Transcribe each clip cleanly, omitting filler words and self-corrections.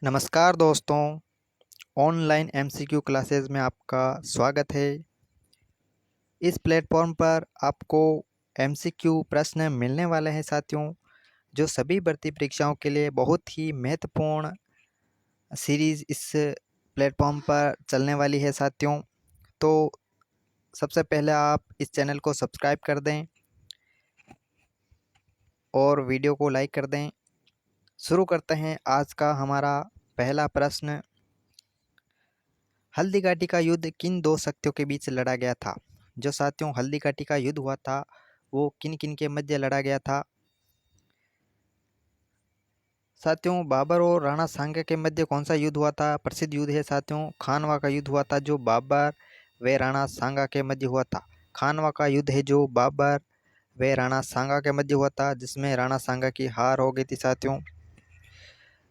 नमस्कार दोस्तों, online MCQ classes में आपका स्वागत है। इस प्लेटफॉर्म पर आपको एमसीक्यू प्रश्न मिलने वाले हैं साथियों, जो सभी भर्ती परीक्षाओं के लिए बहुत ही महत्वपूर्ण सीरीज़ इस प्लेटफॉर्म पर चलने वाली है साथियों। तो सबसे पहले आप इस चैनल को सब्सक्राइब कर दें और वीडियो को लाइक कर दें। शुरू करते हैं आज का हमारा पहला प्रश्न। हल्दी घाटी का युद्ध किन दो शक्तियों के बीच लड़ा गया था? जो साथियों हल्दी घाटी का युद्ध हुआ था वो किन किन के मध्य लड़ा गया था? साथियों बाबर और राणा सांगा के मध्य कौन सा युद्ध हुआ था? प्रसिद्ध युद्ध है साथियों खानवा का युद्ध हुआ था, जो बाबर व राणा सांगा के मध्य हुआ था। खानवा का युद्ध है जो बाबर व राणा सांगा के मध्य हुआ था, जिसमें राणा सांगा की हार हो गई थी साथियों।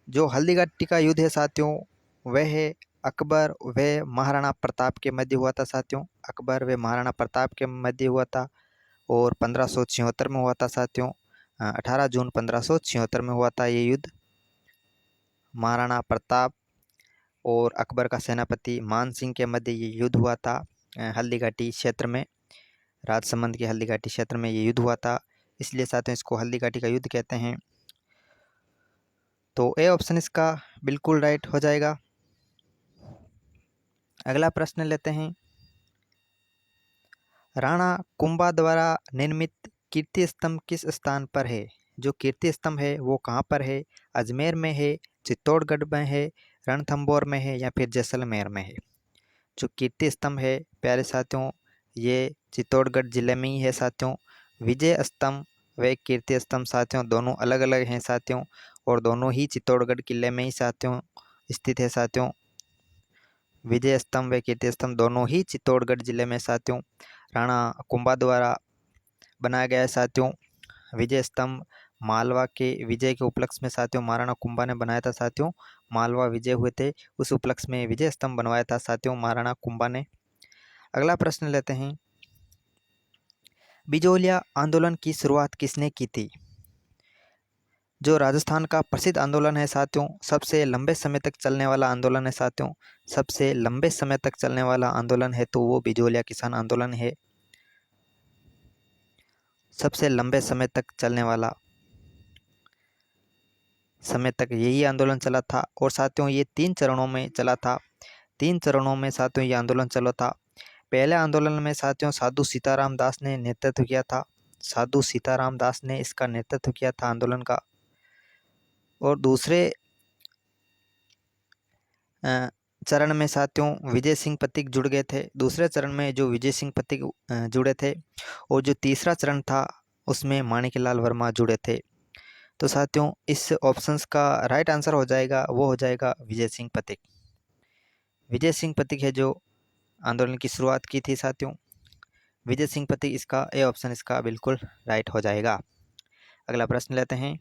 जो हल्दी घाटी का युद्ध है साथियों वह है अकबर व महाराणा प्रताप के मध्य हुआ था साथियों। अकबर व महाराणा प्रताप के मध्य हुआ था और 1576 में हुआ था साथियों। 18 जून 1576 में हुआ था ये युद्ध। महाराणा प्रताप और अकबर का सेनापति मान सिंह के मध्य ये युद्ध हुआ था। हल्दी घाटी क्षेत्र में, राजसमंद के हल्दी घाटी क्षेत्र में ये युद्ध हुआ था, इसलिए साथियों इसको हल्दी घाटी का युद्ध कहते हैं। तो ए ऑप्शन इसका बिल्कुल राइट हो जाएगा। अगला प्रश्न लेते हैं। राणा कुंभा द्वारा निर्मित कीर्ति स्तंभ किस स्थान पर है? जो कीर्ति स्तंभ है वो कहाँ पर है? अजमेर में है, चित्तौड़गढ़ में है, रणथंभौर में है या फिर जैसलमेर में है? जो कीर्ति स्तंभ है प्यारे साथियों ये चित्तौड़गढ़ जिले में ही है साथियों। विजय स्तंभ व कीर्ति स्तंभ साथियों दोनों अलग अलग हैं साथियों, और दोनों ही चित्तौड़गढ़ किले में ही साथियों स्थित है साथियों। विजय स्तंभ व कीर्ति स्तंभ दोनों ही चित्तौड़गढ़ जिले में साथियों राणा कुंभा द्वारा बनाया गया है साथियों। विजय स्तंभ मालवा के विजय के उपलक्ष्य में साथियों महाराणा कुंभा ने बनाया था साथियों। मालवा विजय हुए थे उस उपलक्ष्य में विजय स्तंभ बनवाया था साथियों महाराणा कुंभा ने। अगला प्रश्न लेते हैं। बिजोलिया आंदोलन की शुरुआत किसने की थी? जो राजस्थान का प्रसिद्ध आंदोलन है साथियों, सबसे लंबे समय तक चलने वाला आंदोलन है साथियों। सबसे लंबे समय तक चलने वाला आंदोलन है तो वो बिजोलिया किसान आंदोलन है। सबसे लंबे समय तक चलने वाला समय तक यही आंदोलन चला था, और साथियों ये 3 चरणों में चला था। 3 चरणों में साथियों ये आंदोलन चला था। पहले आंदोलन में साथियों साधु सीताराम दास ने नेतृत्व किया था। साधु सीताराम दास ने इसका नेतृत्व किया था आंदोलन का। और दूसरे चरण में साथियों विजय सिंह पथिक जुड़ गए थे। दूसरे चरण में जो विजय सिंह पथिक जुड़े थे, और जो तीसरा चरण था उसमें माणिकलाल वर्मा जुड़े थे। तो साथियों इस ऑप्शंस का राइट आंसर हो जाएगा, वो हो जाएगा विजय सिंह पथिक। विजय सिंह पथिक है जो आंदोलन की शुरुआत की थी साथियों। विजय सिंह पथिक इसका ए ऑप्शन इसका बिल्कुल राइट हो जाएगा। अगला प्रश्न लेते हैं।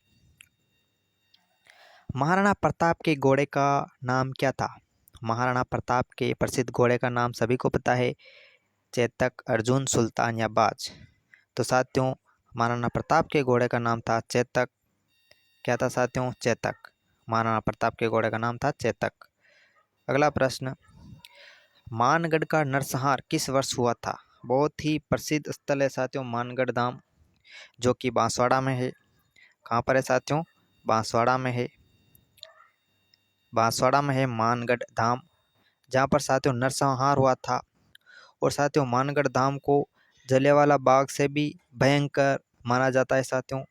महाराणा प्रताप के घोड़े का नाम क्या था? महाराणा प्रताप के प्रसिद्ध घोड़े का नाम सभी को पता है, चेतक, अर्जुन, सुल्तान या बाज। तो साथियों महाराणा प्रताप के घोड़े का नाम था चेतक। क्या था साथियों? चेतक। महाराणा प्रताप के घोड़े का नाम था चेतक। अगला प्रश्न। मानगढ़ का नरसंहार किस वर्ष हुआ था? बहुत ही प्रसिद्ध स्थल है साथियों मानगढ़ धाम, जो कि बांसवाड़ा में है। कहाँ पर है साथियों? बांसवाड़ा में है। बांसवाड़ा में है मानगढ़ धाम, जहाँ पर साथियों नरसंहार हुआ था। और साथियों मानगढ़ धाम को जलियांवाला बाग से भी भयंकर माना जाता है साथियों।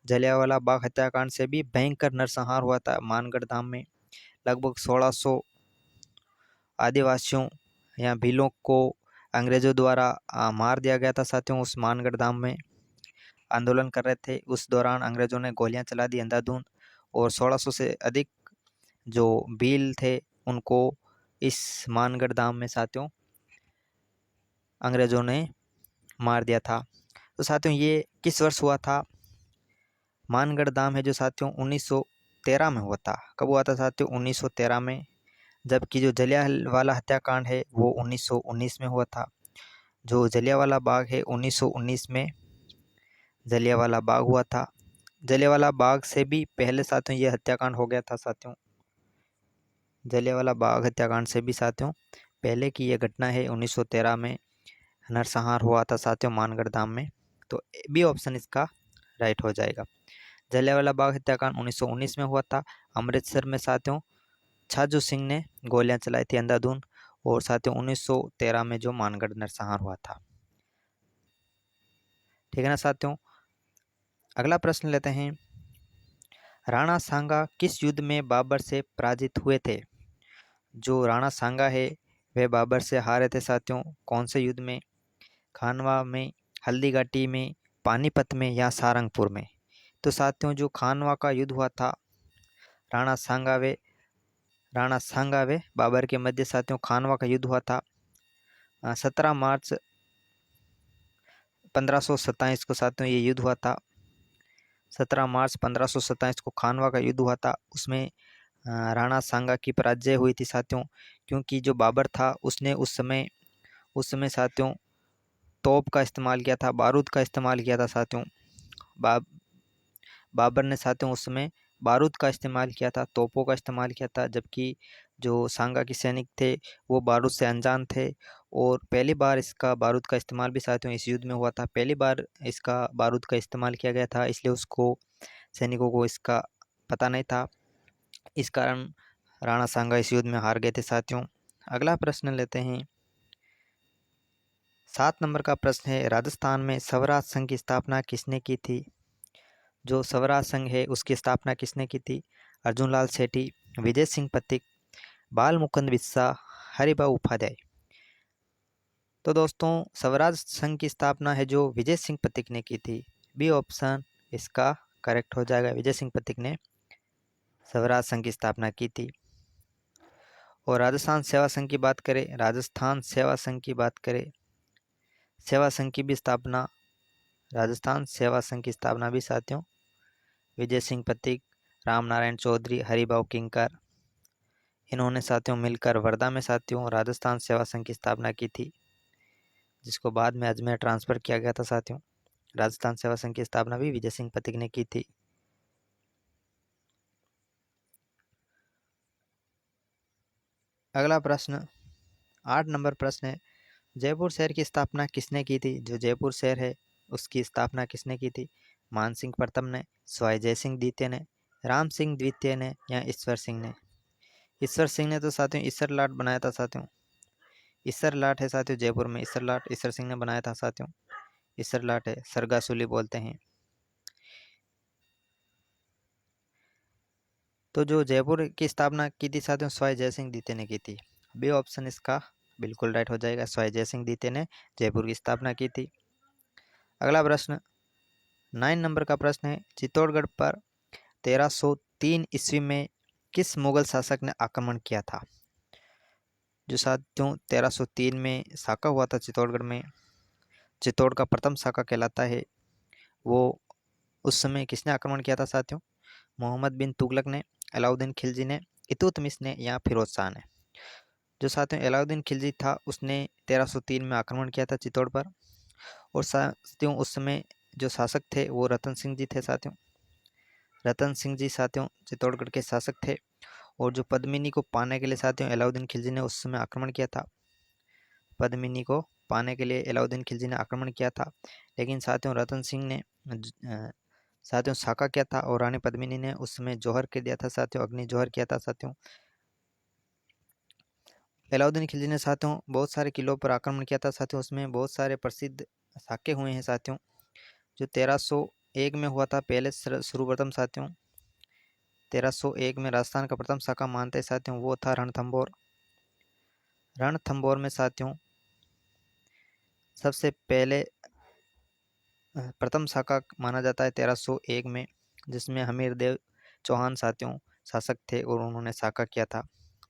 जलियांवाला बाग हत्याकांड से भी भयंकर नरसंहार हुआ था मानगढ़ धाम में। लगभग 1600 आदिवासियों या भीलों को अंग्रेजों द्वारा मार दिया गया था साथियों। उस मानगढ़ धाम में आंदोलन कर रहे थे, उस दौरान अंग्रेजों ने गोलियां चला दी अंधाधुंध, और 1600 से अधिक जो भील थे उनको इस मानगढ़ धाम में साथियों अंग्रेजों ने मार दिया था। तो साथियों ये किस वर्ष हुआ था? मानगढ़ धाम है जो साथियों 1913 में हुआ था। कब हुआ था साथियों? 1913 में। जबकि जो जलियांवाला हत्याकांड है वो 1919 में हुआ था। जो जलियांवाला बाग है 1919 में जलियांवाला बाग हुआ था। जलियांवाला बाग से भी पहले साथियों ये हत्याकांड हो गया था साथियों। जलियांवाला बाग हत्याकांड से भी साथियों पहले की ये घटना है। 1913 में नरसंहार हुआ था साथियों मानगढ़ धाम में। तो बी ऑप्शन इसका राइट हो जाएगा। जलियांवाला बाग हत्याकांड 1919 में हुआ था अमृतसर में साथियों। छाजू सिंह ने गोलियां चलाई थी अंधाधुंध। और साथियों 1913 में जो मानगढ़ नरसंहार हुआ था। ठीक है ना साथियों। अगला प्रश्न लेते हैं। राणा सांगा किस युद्ध में बाबर से पराजित हुए थे? जो राणा सांगा है वह बाबर से हारे थे साथियों। कौन से युद्ध में? खानवा में, हल्दी घाटी में, पानीपत में या सारंगपुर में? तो साथियों जो खानवा का युद्ध हुआ था राणा सांगा व बाबर के मध्य साथियों खानवा का युद्ध हुआ था 17 मार्च 1527 को साथियों ये युद्ध हुआ था। 17 मार्च 1527 को खानवा का युद्ध हुआ था। उसमें राणा सांगा की पराजय हुई थी साथियों। क्योंकि जो बाबर था उसने उस समय साथियों तोप का इस्तेमाल किया था, बारूद का इस्तेमाल किया था साथियों। बाबर ने साथियों उस समय बारूद का इस्तेमाल किया था, तोपों का इस्तेमाल किया था। जबकि जो सांगा के सैनिक थे वो बारूद से अनजान थे। और पहली बार इसका बारूद का इस्तेमाल भी साथियों इस युद्ध में हुआ था। पहली बार इसका बारूद का इस्तेमाल किया गया था, इसलिए सैनिकों को इसका पता नहीं था। इस कारण राणा सांगा इस युद्ध में हार गए थे साथियों। अगला प्रश्न लेते हैं। 7 नंबर का प्रश्न है। राजस्थान में स्वराज संघ की स्थापना किसने की थी? जो स्वराज संघ है उसकी स्थापना किसने की थी? अर्जुन लाल सेठी, विजय सिंह पथिक, बाल मुकुंद बिस्सा, हरिभाऊ उपाध्याय। तो दोस्तों स्वराज संघ की स्थापना है जो विजय सिंह पथिक ने की थी। बी ऑप्शन इसका करेक्ट हो जाएगा। विजय सिंह पथिक ने स्वराज संघ की स्थापना की थी। और राजस्थान सेवा संघ की बात करें, सेवा संघ की भी स्थापना, राजस्थान सेवा संघ की स्थापना भी साथियों विजय सिंह पथिक, राम नारायण चौधरी, हरिभाऊ किंकर, इन्होंने साथियों मिलकर वर्धा में साथियों राजस्थान सेवा संघ की स्थापना की थी, जिसको बाद में अजमेर ट्रांसफर किया गया था साथियों। राजस्थान सेवा संघ की स्थापना भी विजय सिंह पथिक ने की थी। अगला प्रश्न 8 नंबर प्रश्न है। जयपुर शहर की स्थापना किसने की थी? जो जयपुर शहर है उसकी स्थापना किसने की थी? मान सिंह प्रथम ने, सवाई जय सिंह द्वितीय ने, राम सिंह द्वितीय ने या ईश्वर सिंह ने? ईश्वर सिंह ने तो साथियों ईसर लाट बनाया था साथियों। ईसर लाट है साथियों जयपुर में, ईसर लाट ईश्वर सिंह ने बनाया था साथियों। ईसर लाट है, सरगासुली बोलते हैं। तो जो जयपुर की स्थापना की थी साथियों सवाई जय सिंह द्वितीय ने की थी। बी ऑप्शन इसका बिल्कुल राइट हो जाएगा। सवाई जय सिंह द्वितीय ने जयपुर की स्थापना की थी। अगला प्रश्न 9 नंबर का प्रश्न है। चित्तौड़गढ़ पर 1303 ईस्वी में किस मुगल शासक ने आक्रमण किया था? जो साथियों 1303 में साका हुआ था चित्तौड़गढ़ में, चित्तौड़ का प्रथम साका कहलाता है, वो उस समय किसने आक्रमण किया था साथियों? मोहम्मद बिन तुगलक ने, अलाउद्दीन खिलजी ने, इल्तुतमिश ने या फिरोज शाह ने? जो साथियों अलाउद्दीन खिलजी था उसने 1303 में आक्रमण किया था चित्तौड़ पर। और साथियों उस समय जो शासक थे वो रतन सिंह जी थे साथियों। रतन सिंह जी साथियों चित्तौड़गढ़ के शासक थे। और जो पद्मिनी को पाने के लिए साथियों अलाउद्दीन खिलजी ने उस समय आक्रमण किया था। पद्मिनी को पाने के लिए अलाउद्दीन खिलजी ने आक्रमण किया था। लेकिन साथियों रतन सिंह ने साथियों साका किया था और रानी पद्मिनी ने उस समय जौहर कर दिया था साथियों, अग्नि जौहर किया था साथियों। अलाउद्दीन खिलजी ने साथियों बहुत सारे किलों पर आक्रमण किया था साथियों, उसमें बहुत सारे प्रसिद्ध साके हुए हैं साथियों। जो 1301 में हुआ था पहले सर्वप्रथम साथियों, 1301 में राजस्थान का प्रथम साका मानते हैं साथियों, वो था रणथंभौर। रणथंभौर में साथियों सबसे पहले प्रथम साका माना जाता है 1301 में, जिसमें हमीरदेव चौहान साथियों शासक थे और उन्होंने साका किया था।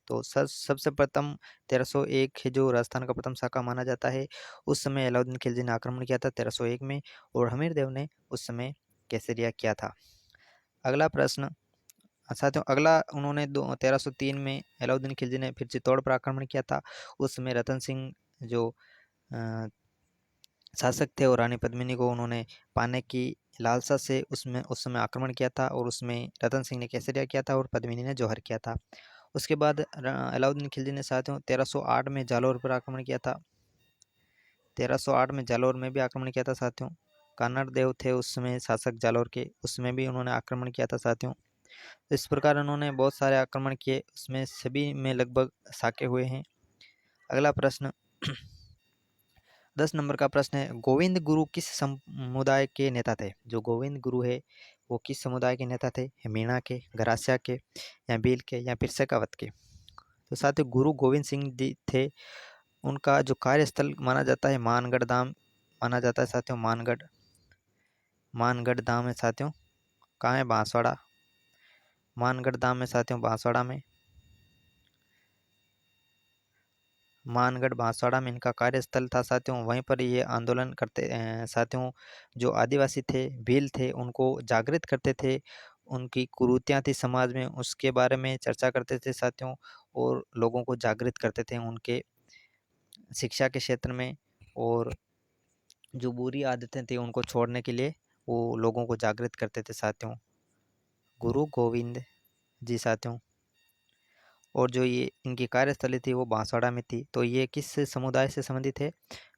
तो सबसे प्रथम 1301 है जो राजस्थान का प्रथम साका माना जाता है। उस समय अलाउद्दीन खिलजी ने आक्रमण किया था 1301 में और हमीरदेव ने उस समय केसरिया किया था। अगला प्रश्न साथियों अगला उन्होंने 1303 में अलाउद्दीन खिलजी ने फिर चित्तौड़ पर आक्रमण किया था। उस समय रतन सिंह जो शासक थे और रानी पद्मिनी को उन्होंने पाने की लालसा से उस समय आक्रमण किया था और उसमें रतन सिंह ने केसरिया किया था और पद्मिनी ने जौहर किया था। उसके बाद अलाउद्दीन खिलजी ने साथियों 1308 में जालौर पर आक्रमण किया था। 1308 में जालौर में भी आक्रमण किया था साथियों। कान्हड़ देव थे उस समय शासक जालौर के, उसमें भी उन्होंने आक्रमण किया था साथियों। इस प्रकार उन्होंने बहुत सारे आक्रमण किए, उसमें सभी में लगभग साके हुए हैं। अगला प्रश्न 10 नंबर का प्रश्न है, गोविंद गुरु किस समुदाय के नेता थे? जो गोविंद गुरु है वो किस समुदाय के नेता थे? मीणा के, गरासिया के, या भील के, या फिर शेखावत के? तो साथियों गुरु गोविंद सिंह जी थे। उनका जो कार्यस्थल माना जाता है मानगढ़ धाम माना जाता है साथियों। मानगढ़ धाम है साथियों, कहाँ है? बांसवाड़ा। मानगढ़ धाम में साथियों बांसवाड़ा में, मानगढ़ बांसवाड़ा में इनका कार्यस्थल था साथियों। वहीं पर ये आंदोलन करते साथियों। जो आदिवासी थे, भील थे, उनको जागृत करते थे। उनकी कुरीतियाँ थी समाज में, उसके बारे में चर्चा करते थे साथियों, और लोगों को जागृत करते थे उनके शिक्षा के क्षेत्र में। और जो बुरी आदतें थी उनको छोड़ने के लिए वो लोगों को जागृत करते थे साथियों, गुरु गोविंद जी साथियों। और जो ये इनकी कार्यस्थली थी वो बांसवाड़ा में थी। तो ये किस समुदाय से संबंधित है?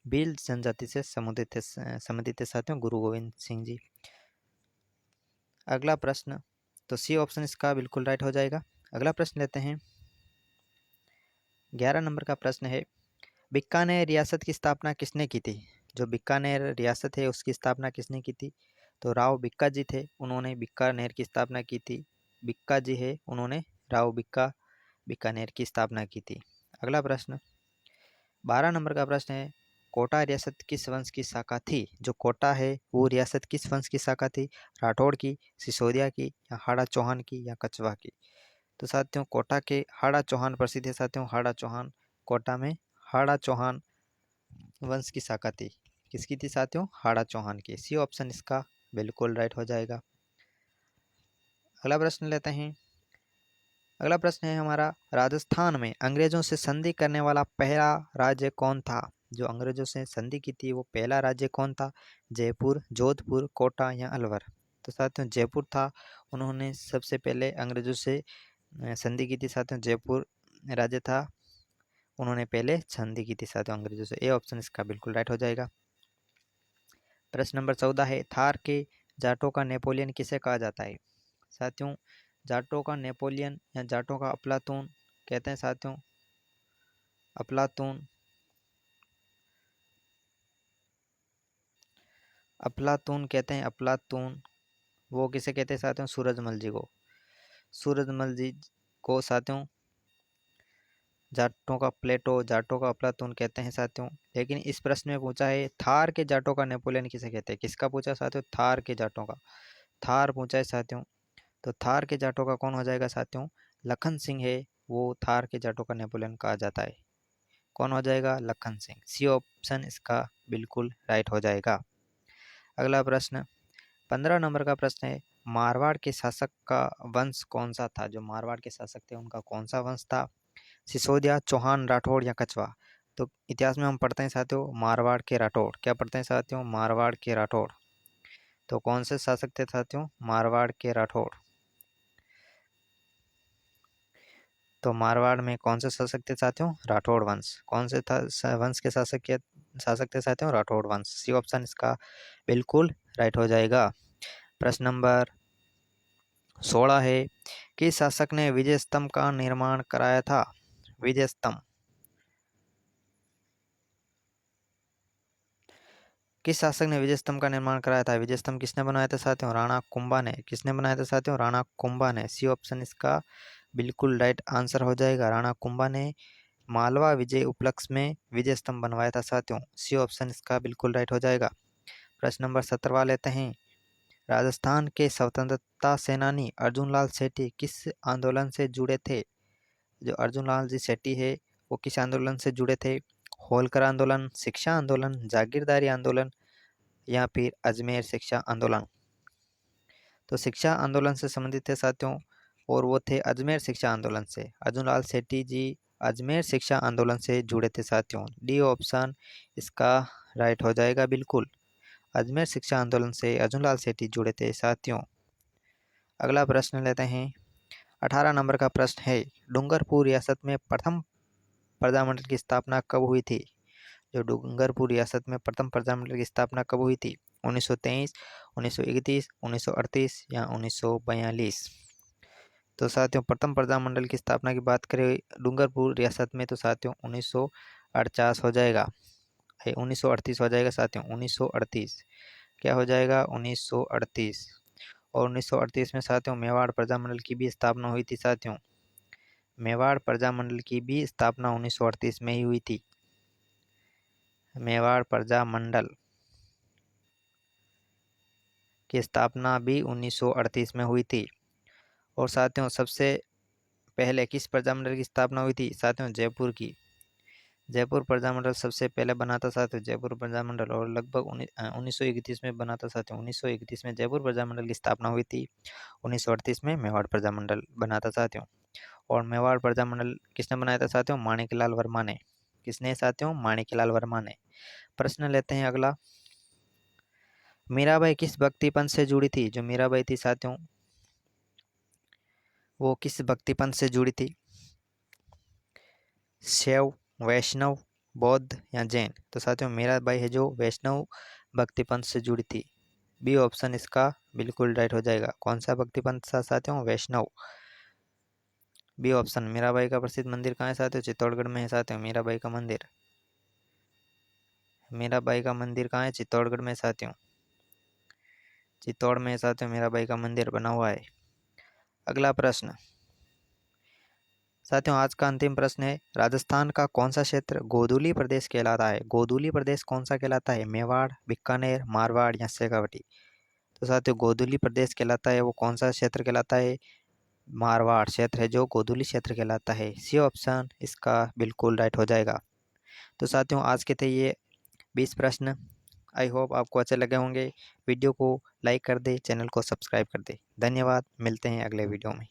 भील जनजाति से संबंधित है साथियों गुरु गोविंद सिंह जी। अगला प्रश्न, तो सी ऑप्शन इसका बिल्कुल राइट हो जाएगा। अगला प्रश्न लेते हैं। 11 नंबर का प्रश्न है, बीकानेर रियासत की स्थापना किसने की थी? जो बीकानेर रियासत है उसकी स्थापना किसने की थी? तो राव बिक्का जी थे, उन्होंने बीकानेर की स्थापना की थी। बिक्का जी है, उन्होंने राव बिक्का बीकानेर की स्थापना की थी। अगला प्रश्न 12 नंबर का प्रश्न है, कोटा रियासत किस वंश की शाखा थी? जो कोटा है वो रियासत किस वंश की शाखा थी? राठौड़ की, सिसोदिया की, या हाड़ा चौहान की, या कछवा की? तो साथियों कोटा के हाड़ा चौहान प्रसिद्ध है साथियों। हाड़ा चौहान, कोटा में हाड़ा चौहान वंश की शाखा थी। किसकी थी साथियों? हाड़ा चौहान की। सी ऑप्शन इसका बिल्कुल राइट हो जाएगा। अगला प्रश्न लेते हैं। अगला प्रश्न है हमारा, राजस्थान में अंग्रेजों से संधि करने वाला पहला राज्य कौन था? जो अंग्रेजों से संधि की थी वो पहला राज्य कौन था? जयपुर, जोधपुर, कोटा, या अलवर? तो साथियों जयपुर था। उन्होंने सबसे पहले अंग्रेजों से संधि की थी साथियों। जयपुर राज्य था, उन्होंने पहले संधि की थी साथियों अंग्रेजों से। ए ऑप्शन इसका बिल्कुल राइट हो जाएगा। प्रश्न नंबर 14 है, थार के जाटों का नेपोलियन किसे कहा जाता है? साथियों जाटों का नेपोलियन या जाटों का अफलातून कहते हैं साथियों। अफलातून, अफलातून कहते हैं। अफलातून वो किसे कहते हैं साथियों? सूरजमल जी को। सूरजमल जी को साथियों जाटों का प्लेटो, जाटों का अफलातून कहते हैं साथियों। लेकिन इस प्रश्न में पूछा है थार के जाटों का नेपोलियन किसे कहते हैं? किसका पूछा साथियों? थार के जाटों का। थार पूछा है साथियों। तो थार के जाटों का कौन हो जाएगा साथियों? लखन सिंह है, वो थार के जाटों का नेपोलियन कहा जाता है। कौन हो जाएगा? लखन सिंह। सी ऑप्शन इसका बिल्कुल राइट हो जाएगा। अगला प्रश्न 15 नंबर का प्रश्न है, मारवाड़ के शासक का वंश कौन सा था? जो मारवाड़ के शासक थे उनका कौन सा वंश था? सिसोदिया, चौहान, राठौड़, या कछवा? तो इतिहास में हम पढ़ते हैं साथियों मारवाड़ के राठौड़। क्या पढ़ते हैं साथियों? मारवाड़ के राठौड़। तो कौन से शासक थे साथियों? मारवाड़ के राठौड़। तो मारवाड़ में कौन से शासक थे साथियों? राठौड़ वंश। कौन से था वंश के शासक थे साथियों? राठौड़ वंश। सी ऑप्शन इसका बिल्कुल राइट हो जाएगा। प्रश्न नंबर 16 है, किस शासक ने विजय स्तंभ का निर्माण कराया था? विजय स्तंभ किस शासक ने विजय स्तंभ का निर्माण कराया था? विजय स्तंभ किसने बनाया था साथियों? राणा कुंभा ने। किसने बनाया था साथियों? राणा कुंभा ने। सी ऑप्शन इसका बिल्कुल राइट आंसर हो जाएगा। राणा कुंभा ने मालवा विजय उपलक्ष्य में विजय स्तंभ बनवाया था साथियों। सी ऑप्शन इसका बिल्कुल राइट हो जाएगा। प्रश्न नंबर 17 लेते हैं। राजस्थान के स्वतंत्रता सेनानी अर्जुन लाल सेठी किस आंदोलन से जुड़े थे? जो अर्जुन लाल जी सेठी है वो किस आंदोलन से जुड़े थे? होलकर आंदोलन, शिक्षा आंदोलन, जागीरदारी आंदोलन, या फिर अजमेर शिक्षा आंदोलन? तो शिक्षा आंदोलन से संबंधित थे साथियों, और वो थे अजमेर शिक्षा आंदोलन से। अर्जुन लाल सेठी जी अजमेर शिक्षा आंदोलन से जुड़े थे साथियों। डी ऑप्शन इसका राइट हो जाएगा बिल्कुल। अजमेर शिक्षा आंदोलन से अर्जुन लाल सेठी जुड़े थे साथियों। अगला प्रश्न लेते हैं। 18 नंबर का प्रश्न है, डूंगरपुर रियासत में प्रथम प्रजामंडल की स्थापना कब हुई थी? जो डूंगरपुर रियासत में प्रथम प्रजामंडल की स्थापना कब हुई थी? 1923, 1931, 1938 या 1942? तो साथियों प्रथम प्रजामंडल की स्थापना की बात करें डूंगरपुर रियासत में तो साथियों 1948 हो जाएगा, 1938 हो जाएगा साथियों, 1938 क्या हो जाएगा? 1938। और 1938 में साथियों मेवाड़ प्रजामंडल की भी स्थापना हुई थी साथियों, मेवाड़ प्रजामंडल की भी स्थापना 1938 में ही हुई थी। मेवाड़ प्रजामंडल की स्थापना भी 1938 में हुई थी। और साथियों सबसे पहले किस प्रजामंडल की स्थापना हुई थी? साथियों जयपुर की, जयपुर प्रजामंडल सबसे पहले बना था साथियों, जयपुर प्रजामंडल, और लगभग 1931 में बना था साथियों, 1931 में जयपुर प्रजामंडल की स्थापना हुई थी, 1938 में मेवाड़ प्रजामंडल बना था साथियों। और मेवाड़ प्रजामंडल किसने बनाया था साथियों? माणिकलाल वर्मा ने। किसने साथियों? माणिकलाल वर्मा ने। प्रश्न लेते हैं अगला, मीराबाई किस भक्ति पंथ से जुड़ी थी? जो मीराबाई थी साथियों वो किस भक्ति पंथ से जुड़ी थी? शैव, वैष्णव, बौद्ध या जैन? तो साथियों मीराबाई है जो वैष्णव भक्ति पंथ से जुड़ी थी। बी ऑप्शन इसका बिल्कुल राइट हो जाएगा। कौन सा भक्ति पंथ था साथियों? वैष्णव। B option. मीराबाई का प्रसिद्ध मंदिर कहाँ है साथियों? चित्तौड़गढ़ में है साथियों मीराबाई का मंदिर। मीराबाई का मंदिर कहाँ है? चित्तौड़गढ़ में साथियों, चित्तौड़ में साथियों मीराबाई का मंदिर बना हुआ है। अगला प्रश्न साथियों आज का अंतिम प्रश्न है, राजस्थान का कौन सा क्षेत्र गोधुली प्रदेश कहलाता है? गोधुली प्रदेश कौन सा कहलाता है? मेवाड़, बीकानेर, मारवाड़ या शेखावटी? तो साथियों गोधुली प्रदेश कहलाता है वो कौन सा क्षेत्र कहलाता है? मारवाड़ क्षेत्र है जो गोधुली क्षेत्र कहलाता है। सी ऑप्शन इसका बिल्कुल राइट हो जाएगा। तो साथियों आज के थे ये 20 प्रश्न। आई होप आपको अच्छे लगे होंगे। वीडियो को लाइक कर दे, चैनल को सब्सक्राइब कर दे। धन्यवाद, मिलते हैं अगले वीडियो में।